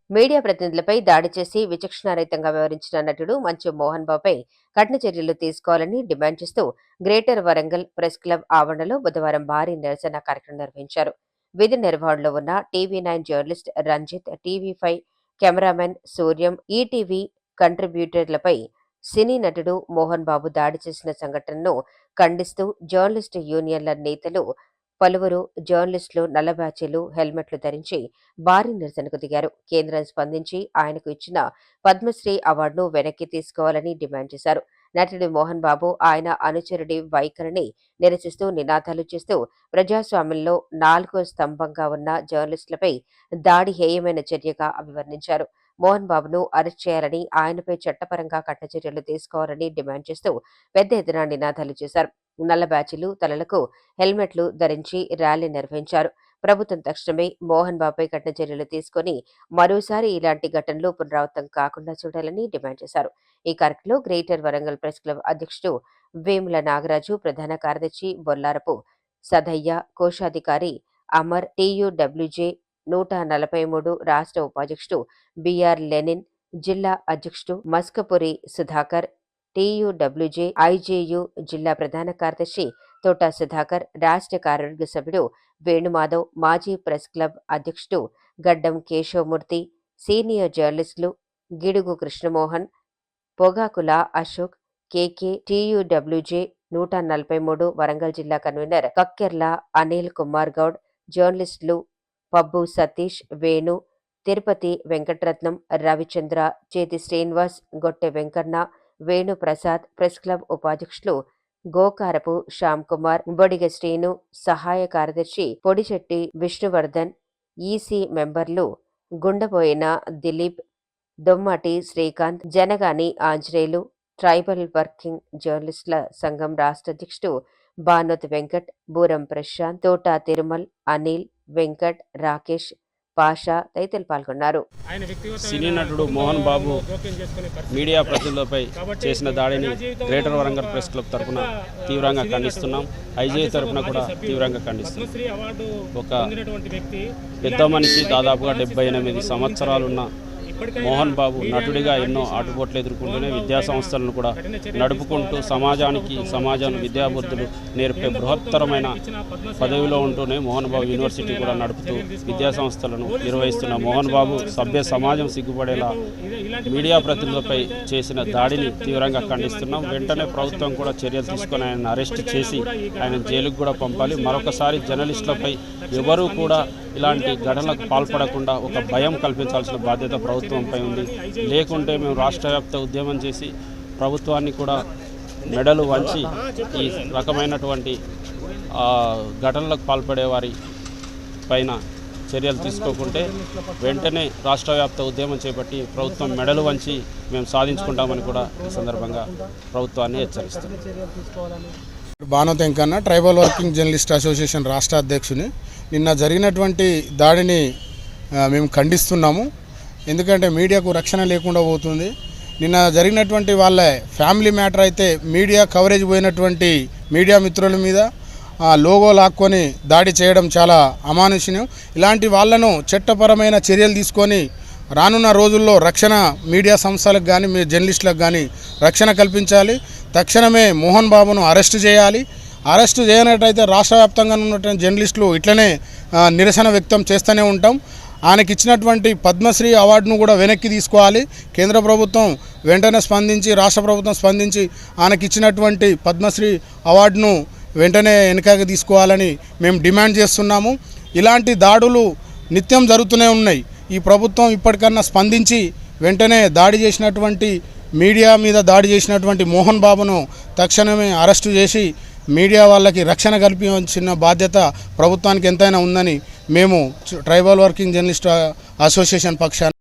Media ప్రతినిధులపై దాడి చేసి విచక్షణారహితంగా వ్యవహరించిన నటుడు మంచు మోహన్ బాబుపై కఠిన చర్యలు తీసుకోవాలని డిమాండ్ చేస్తూ గ్రేటర్ వరంగల్ ప్రెస్ క్లబ్ ఆవరణలో బుధవారం భారీ నిరసన కార్యక్రమం నిర్వహించారు. విధి నిర్వహణలో ఉన్న TV nine journalist Ranjith, TV five cameraman Suryam, ETV కంట్రిబ్యూటర్లపై సినీ నటుడు మోహన్ బాబు దాడి చేసిన సంఘటనను ఖండిస్తూ జర్నలిస్టు యూనియన్ల నేతలు పలువురు జర్నలిస్టులు నల్ల బ్యాచీలు, హెల్మెట్లు ధరించి భారీ నిరసనకు దిగారు. కేంద్రం స్పందించి ఆయనకు ఇచ్చిన పద్మశ్రీ అవార్డును వెనక్కి తీసుకోవాలని డిమాండ్ చేశారు. నటుడు మోహన్ బాబు, ఆయన అనుచరుడి వైఖరిని నిరసిస్తూ నినాదాలు చేస్తూ ప్రజాస్వామ్యంలో 4వ స్తంభంగా ఉన్న జర్నలిస్టులపై దాడి హేయమైన చర్యగా అభివర్ణించారు. మోహన్ బాబును అరెస్ట్ చేయాలని, ఆయనపై చట్టపరంగా కఠిన చర్యలు తీసుకోవాలని డిమాండ్ చేస్తూ పెద్ద ఎత్తున నినాదాలు చేశారు. నల్ల బ్యాచీలు, తలలకు హెల్మెట్లు ధరించి ర్యాలీ నిర్వహించారు. ప్రభుత్వం తక్షణమే మోహన్ బాబుపై కఠిన చర్యలు తీసుకుని మరోసారి ఇలాంటి ఘటనలు పునరావృతం కాకుండా చూడాలని డిమాండ్ చేశారు. ఈ కార్యక్రమంలో గ్రేటర్ వరంగల్ ప్రెస్ క్లబ్ అధ్యక్షుడు వేముల నాగరాజు, ప్రధాన కార్యదర్శి బొల్లారపు సదయ్య, కోశాధికారి అమర్, టీయూడబ్ల్యూజే 143 రాష్ట్ర ఉపాధ్యక్షుడు బిఆర్ లెనిన్, జిల్లా అధ్యక్షుడు మస్కపురి సుధాకర్, టీయూడబ్ల్యూజే ఐజేయు జిల్లా ప్రధాన కార్యదర్శి తోట సుధాకర్, రాష్ట్ర కార్యవర్గ సభ్యుడు వేణుమాధవ్, మాజీ ప్రెస్ క్లబ్ అధ్యక్షుడు గడ్డం కేశవమూర్తి, సీనియర్ జర్నలిస్టులు గిడుగు కృష్ణమోహన్, పొగాకుల అశోక్, కేకే, టీయూడబ్ల్యూజే 143 వరంగల్ జిల్లా కన్వీనర్ కక్కెర్ల అనిల్ కుమార్ గౌడ్, జర్నలిస్టులు పబ్బు సతీష్, వేణు, తిరుపతి వెంకటరత్నం, రవిచంద్ర, చేతి శ్రీనివాస్, గొట్టె వెంకన్న, వేణు ప్రసాద్, ప్రెస్ క్లబ్ ఉపాధ్యక్షులు గోకారపు శ్యామ్ కుమార్, బొడిగ శ్రీను, సహాయ కార్యదర్శి పొడిశెట్టి విష్ణువర్ధన్, ఈసీ మెంబర్లు గుండబోయిన దిలీప్, దొమ్మటి శ్రీకాంత్, జనగాని ఆంజనేయులు, ట్రైబల్ వర్కింగ్ జర్నలిస్టుల సంఘం రాష్ట్ర అధ్యక్షుడు బానోత్ వెంకట్, బూరం ప్రశాంత్, తోట తిరుమల్, అనిల్, వెంకట్, రాకేష్, పాషా తదితరులు పాల్గొన్నారు. సినీ నటుడు మోహన్ బాబు మీడియా ప్రతినిధులపై చేసిన దాడిని గ్రేటర్ వరంగల్ ప్రెస్ క్లబ్ తరఫున తీవ్రంగా ఖండిస్తున్నాం. ఐజే తరఫున కూడా తీవ్రంగా ఖండిస్తున్నాం. ఒక పెద్ద మనిషి, దాదాపుగా 78 సంవత్సరాలున్న మోహన్ బాబు నటుడిగా ఎన్నో ఆటుపోట్లు ఎదుర్కొంటూనే విద్యా సంస్థలను కూడా నడుపుకుంటూ సమాజం విద్యాబుద్ధులు నేర్పే బృహత్తరమైన పదవిలో ఉంటూనే మోహన్ బాబు యూనివర్సిటీ కూడా నడుపుతూ విద్యా సంస్థలను నిర్వహిస్తున్న మోహన్ బాబు సభ్య సమాజం సిగ్గుపడేలా మీడియా ప్రతినిధులపై చేసిన దాడిని తీవ్రంగా ఖండిస్తున్నాం. వెంటనే ప్రభుత్వం కూడా చర్యలు తీసుకొని ఆయన అరెస్ట్ చేసి ఆయన జైలుకు కూడా పంపాలి. మరొకసారి జర్నలిస్టులపై ఎవరూ కూడా ఇలాంటి ఘటనలకు పాల్పడకుండా ఒక భయం కల్పించాల్సిన బాధ్యత ప్రభుత్వంపై ఉంది. లేకుంటే మేము రాష్ట్రవ్యాప్త ఉద్యమం చేసి ప్రభుత్వాన్ని కూడా మెడలు వంచి ఈ రకమైనటువంటి ఘటనలకు పాల్పడే వారి పైన చర్యలు తీసుకోకుంటే వెంటనే రాష్ట్రవ్యాప్త ఉద్యమం చేపట్టి ప్రభుత్వం మెడలు వంచి మేము సాధించుకుంటామని కూడా ఈ సందర్భంగా ప్రభుత్వాన్ని హెచ్చరిస్తాం. Banoth Venkanna, tribal working journalist association రాష్ట్ర అధ్యక్షుని. నిన్న జరిగినటువంటి దాడిని మేము ఖండిస్తున్నాము. ఎందుకంటే మీడియాకు రక్షణ లేకుండా పోతుంది. నిన్న జరిగినటువంటి వాళ్ళ ఫ్యామిలీ మ్యాటర్ అయితే మీడియా కవరేజ్ పోయినటువంటి మీడియా మిత్రుల మీద లోగో లాక్కొని దాడి చేయడం చాలా అమానుషణీయం. ఇలాంటి వాళ్లను చట్టపరమైన చర్యలు తీసుకొని రానున్న రోజుల్లో రక్షణ మీడియా సంస్థలకు కానీ మీ జర్నలిస్టులకు కానీ రక్షణ కల్పించాలి. తక్షణమే మోహన్ బాబును అరెస్టు చేయాలి. అరెస్టు చేయనట్టయితే రాష్ట్ర వ్యాప్తంగా ఉన్నటువంటి జర్నలిస్టులు ఇట్లనే నిరసన వ్యక్తం చేస్తూనే ఉంటాం. ఆయనకి ఇచ్చినటువంటి పద్మశ్రీ అవార్డును కూడా వెనక్కి తీసుకోవాలి. కేంద్ర ప్రభుత్వం వెంటనే స్పందించి, రాష్ట్ర ప్రభుత్వం స్పందించి ఆయనకి ఇచ్చినటువంటి పద్మశ్రీ అవార్డును వెంటనే వెనకకి తీసుకోవాలని మేము డిమాండ్ చేస్తున్నాము. ఇలాంటి దాడులు నిత్యం జరుగుతూనే ఉన్నాయి. ఈ ప్రభుత్వం ఇప్పటికన్నా స్పందించి వెంటనే దాడి చేసినటువంటి మీడియా మీద దాడి చేసినటువంటి మోహన్ బాబును తక్షణమే అరెస్టు చేసి మీడియా వాళ్ళకి రక్షణ కల్పించిన బాధ్యత ప్రభుత్వానికి ఎంతైనా ఉందని మేము ట్రైబల్ వర్కింగ్ జర్నలిస్ట్ అసోసియేషన్ పక్షాన